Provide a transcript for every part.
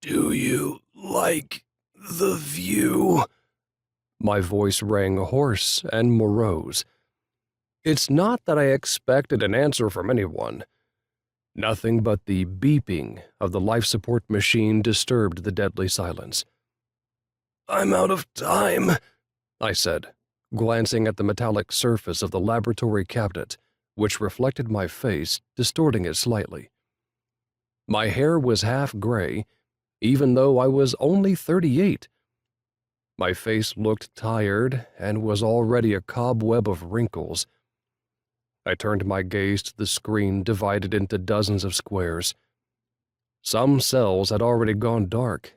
Do you like the view? My voice rang hoarse and morose. It's not that I expected an answer from anyone. Nothing but the beeping of the life support machine disturbed the deadly silence. "I'm out of time," I said, glancing at the metallic surface of the laboratory cabinet, which reflected my face, distorting it slightly. My hair was half gray, even though I was only 38. My face looked tired and was already a cobweb of wrinkles. I turned my gaze to the screen divided into dozens of squares. Some cells had already gone dark,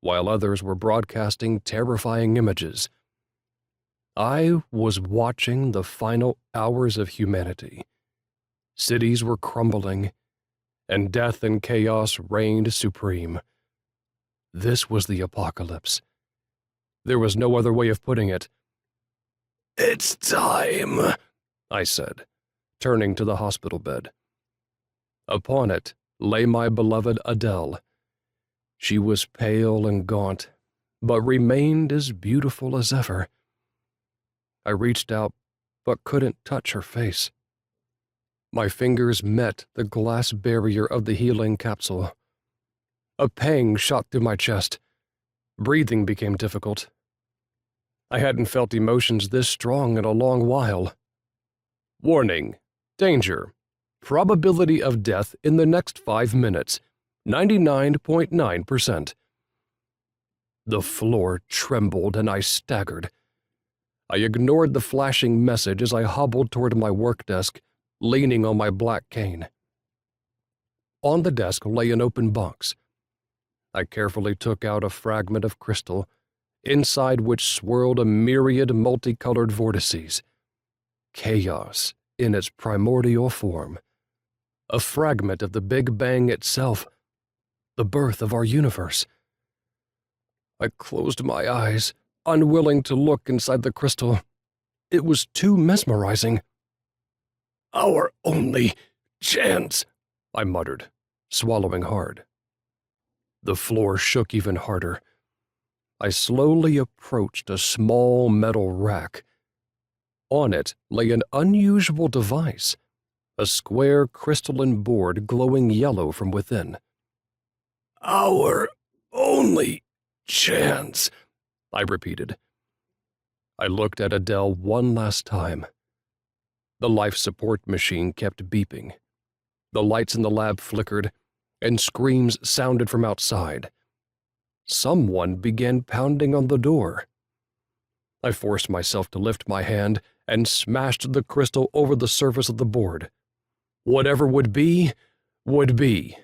while others were broadcasting terrifying images. I was watching the final hours of humanity. Cities were crumbling, and death and chaos reigned supreme. This was the apocalypse. There was no other way of putting it. "It's time," I said, turning to the hospital bed. Upon it lay my beloved Adele. She was pale and gaunt, but remained as beautiful as ever. I reached out, but couldn't touch her face. My fingers met the glass barrier of the healing capsule. A pang shot through my chest. Breathing became difficult. I hadn't felt emotions this strong in a long while. Warning. Danger. Probability of death in the next 5 minutes. 99.9%. The floor trembled and I staggered. I ignored the flashing message as I hobbled toward my work desk, leaning on my black cane. On the desk lay an open box. I carefully took out a fragment of crystal, inside which swirled a myriad multicolored vortices. Chaos in its primordial form. A fragment of the Big Bang itself, the birth of our universe. I closed my eyes, unwilling to look inside the crystal. It was too mesmerizing. "Our only chance," I muttered, swallowing hard. The floor shook even harder. I slowly approached a small metal rack. On it lay an unusual device, a square crystalline board glowing yellow from within. "Our only chance," I repeated. I looked at Adele one last time. The life support machine kept beeping. The lights in the lab flickered, and screams sounded from outside. Someone began pounding on the door. I forced myself to lift my hand and smashed the crystal over the surface of the board. Whatever would be, would be.